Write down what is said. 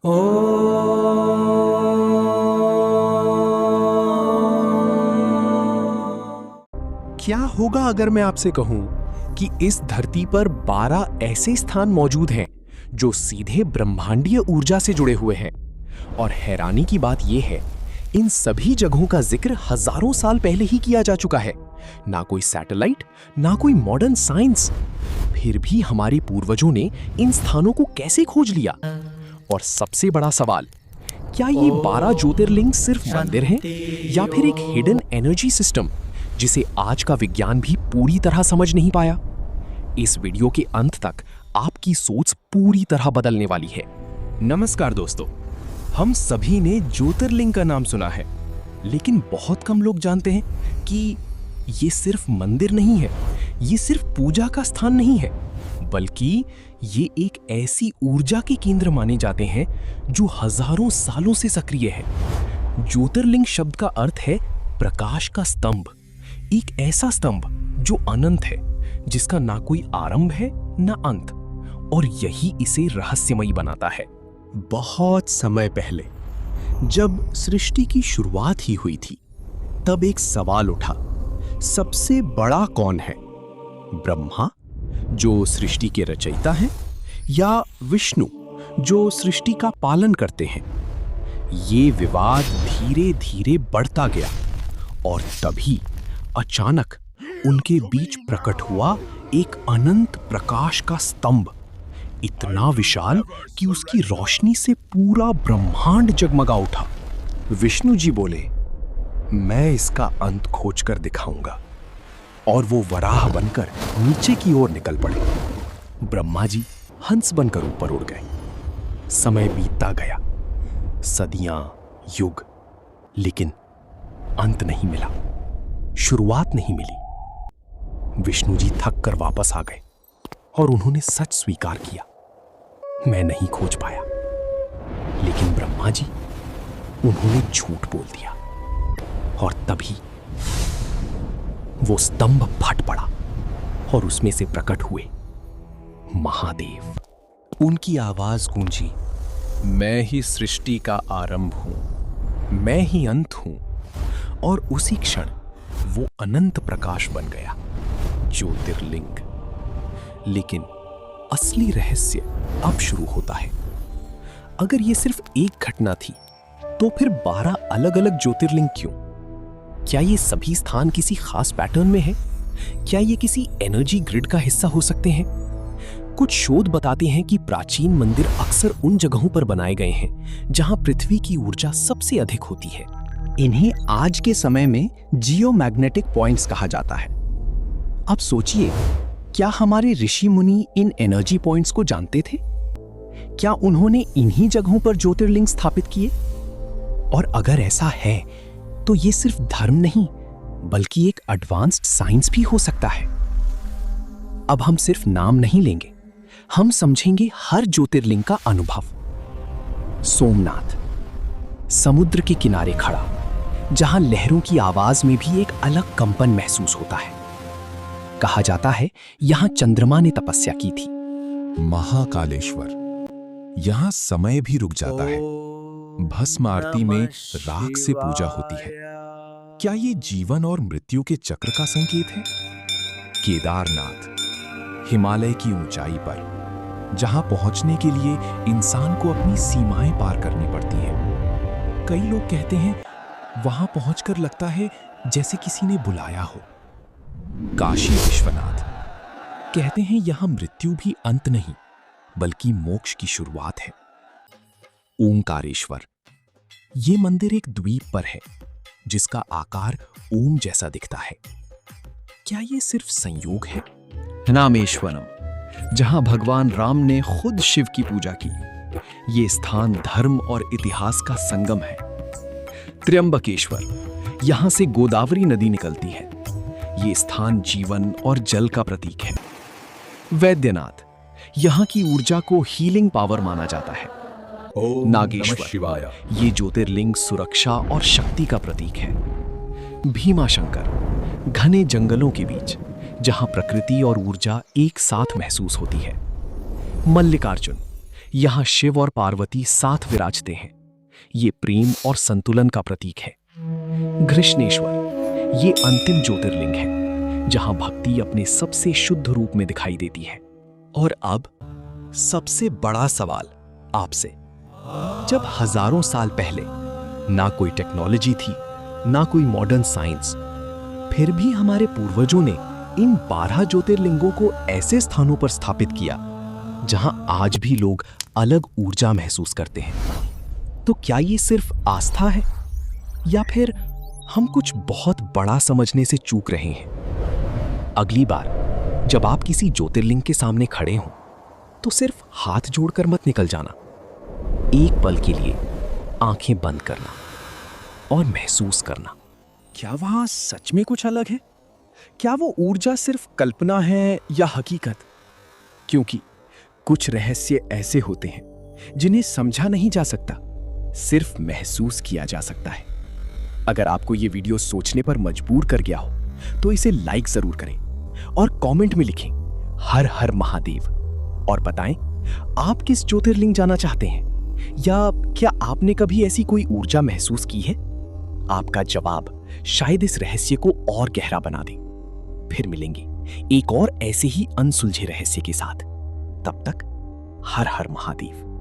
क्या होगा अगर मैं आपसे कहूं कि इस धरती पर 12 ऐसे स्थान मौजूद हैं जो सीधे ब्रह्मांडीय ऊर्जा से जुड़े हुए हैं। और हैरानी की बात यह है, इन सभी जगहों का जिक्र हजारों साल पहले ही किया जा चुका है। ना कोई सैटेलाइट, ना कोई मॉडर्न साइंस। फिर भी हमारे पूर्वजों ने इन स्थानों को कैसे खोज लिया? और सबसे बड़ा सवाल, क्या ये 12 ज्योतिर्लिंग सिर्फ मंदिर हैं या फिर एक हिडन एनर्जी सिस्टम जिसे आज का विज्ञान भी पूरी तरह समझ नहीं पाया? इस वीडियो के अंत तक आपकी सोच पूरी तरह बदलने वाली है। नमस्कार दोस्तों, हम सभी ने ज्योतिर्लिंग का नाम सुना है, लेकिन बहुत कम लोग जानते हैं कि ये सिर्फ मंदिर नहीं है, ये सिर्फ पूजा का स्थान नहीं है, बल्कि ये एक ऐसी ऊर्जा के केंद्र माने जाते हैं जो हजारों सालों से सक्रिय है। ज्योतिर्लिंग शब्द का अर्थ है प्रकाश का स्तंभ, एक ऐसा स्तंभ जो अनंत है, जिसका ना कोई आरंभ है ना अंत, और यही इसे रहस्यमयी बनाता है। बहुत समय पहले जब सृष्टि की शुरुआत ही हुई थी, तब एक सवाल उठा, सबसे बड़ा कौन है? ब्रह्मा, जो सृष्टि के रचयिता हैं, या विष्णु, जो सृष्टि का पालन करते हैं? ये विवाद धीरे धीरे बढ़ता गया और तभी अचानक उनके बीच प्रकट हुआ एक अनंत प्रकाश का स्तंभ, इतना विशाल कि उसकी रोशनी से पूरा ब्रह्मांड जगमगा उठा। विष्णु जी बोले, मैं इसका अंत खोज कर दिखाऊंगा, और वो वराह बनकर नीचे की ओर निकल पड़े। ब्रह्मा जी हंस बनकर ऊपर उड़ गए। समय बीतता गया, सदियां, युग, लेकिन अंत नहीं मिला, शुरुआत नहीं मिली। विष्णु जी थक कर वापस आ गए और उन्होंने सच स्वीकार किया, मैं नहीं खोज पाया। लेकिन ब्रह्मा जी, उन्होंने झूठ बोल दिया, और तभी वो स्तंभ फट पड़ा और उसमें से प्रकट हुए महादेव। उनकी आवाज गूंजी, मैं ही सृष्टि का आरंभ हूं, मैं ही अंत हूं। और उसी क्षण वो अनंत प्रकाश बन गया, ज्योतिर्लिंग। लेकिन असली रहस्य अब शुरू होता है। अगर ये सिर्फ एक घटना थी, तो फिर 12 अलग अलग ज्योतिर्लिंग क्यों? क्या ये सभी स्थान किसी खास पैटर्न में है? क्या ये किसी एनर्जी ग्रिड का हिस्सा हो सकते हैं? कुछ शोध बताते हैं कि प्राचीन मंदिर अक्सर उन जगहों पर बनाए गए हैं जहां पृथ्वी की ऊर्जा सबसे अधिक होती है। इन्हें आज के समय में जियोमैग्नेटिक पॉइंट्स कहा जाता है। अब सोचिए, क्या हमारे ऋषि मुनि इन एनर्जी पॉइंट्स को जानते थे? क्या उन्होंने इन्हीं जगहों पर ज्योतिर्लिंग स्थापित किए? और अगर ऐसा है, तो ये सिर्फ धर्म नहीं, बल्कि एक एडवांस्ड साइंस भी हो सकता है। अब हम सिर्फ नाम नहीं लेंगे, हम समझेंगे हर ज्योतिर्लिंग का अनुभव। सोमनाथ, समुद्र के किनारे खड़ा, जहां लहरों की आवाज में भी एक अलग कंपन महसूस होता है। कहा जाता है यहां चंद्रमा ने तपस्या की थी। महाकालेश्वर, यहां समय भी रुक जाता है। भस्म आरती में राख से पूजा होती है। क्या ये जीवन और मृत्यु के चक्र का संकेत है? केदारनाथ, हिमालय की ऊंचाई पर, जहां पहुंचने के लिए इंसान को अपनी सीमाएं पार करनी पड़ती हैं। कई लोग कहते हैं वहां पहुंचकर लगता है जैसे किसी ने बुलाया हो। काशी विश्वनाथ, कहते हैं यहां मृत्यु भी अंत नहीं, बल्कि मोक्ष की शुरुआत है। ओंकारेश्वर, ये मंदिर एक द्वीप पर है जिसका आकार ओम जैसा दिखता है। क्या ये सिर्फ संयोग है? रामेश्वरम, जहां भगवान राम ने खुद शिव की पूजा की, ये स्थान धर्म और इतिहास का संगम है। त्र्यंबकेश्वर, यहां से गोदावरी नदी निकलती है, ये स्थान जीवन और जल का प्रतीक है। वैद्यनाथ, यहां की ऊर्जा को हीलिंग पावर माना जाता है। नागेश्वर, ये ज्योतिर्लिंग सुरक्षा और शक्ति का प्रतीक है। भीमाशंकर, घने जंगलों के बीच, जहां प्रकृति और ऊर्जा एक साथ महसूस होती है। मल्लिकार्जुन, यहाँ शिव और पार्वती साथ विराजते हैं। ये प्रेम और संतुलन का प्रतीक है। घृष्णेश्वर ये अंतिम ज्योतिर्लिंग है, जहां भक्ति अपने सबसे शुद्ध रूप में दिखाई देती है। और अब सबसे बड़ा सवाल आपसे, जब हजारों साल पहले ना कोई टेक्नोलॉजी थी, ना कोई मॉडर्न साइंस, फिर भी हमारे पूर्वजों ने इन 12 ज्योतिर्लिंगों को ऐसे स्थानों पर स्थापित किया जहां आज भी लोग अलग ऊर्जा महसूस करते हैं। तो क्या ये सिर्फ आस्था है या फिर हम कुछ बहुत बड़ा समझने से चूक रहे हैं? अगली बार जब आप किसी ज्योतिर्लिंग के सामने खड़े हों तो सिर्फ हाथ जोड़कर मत निकल जाना। एक पल के लिए आंखें बंद करना और महसूस करना, क्या वहां सच में कुछ अलग है? क्या वो ऊर्जा सिर्फ कल्पना है या हकीकत? क्योंकि कुछ रहस्य ऐसे होते हैं जिन्हें समझा नहीं जा सकता, सिर्फ महसूस किया जा सकता है। अगर आपको ये वीडियो सोचने पर मजबूर कर गया हो तो इसे लाइक जरूर करें और कमेंट में लिखें हर हर महादेव, और बताएं आप किस ज्योतिर्लिंग जाना चाहते हैं, या क्या आपने कभी ऐसी कोई ऊर्जा महसूस की है? आपका जवाब शायद इस रहस्य को और गहरा बना दे। फिर मिलेंगे एक और ऐसे ही अनसुलझे रहस्य के साथ। तब तक हर हर महादेव।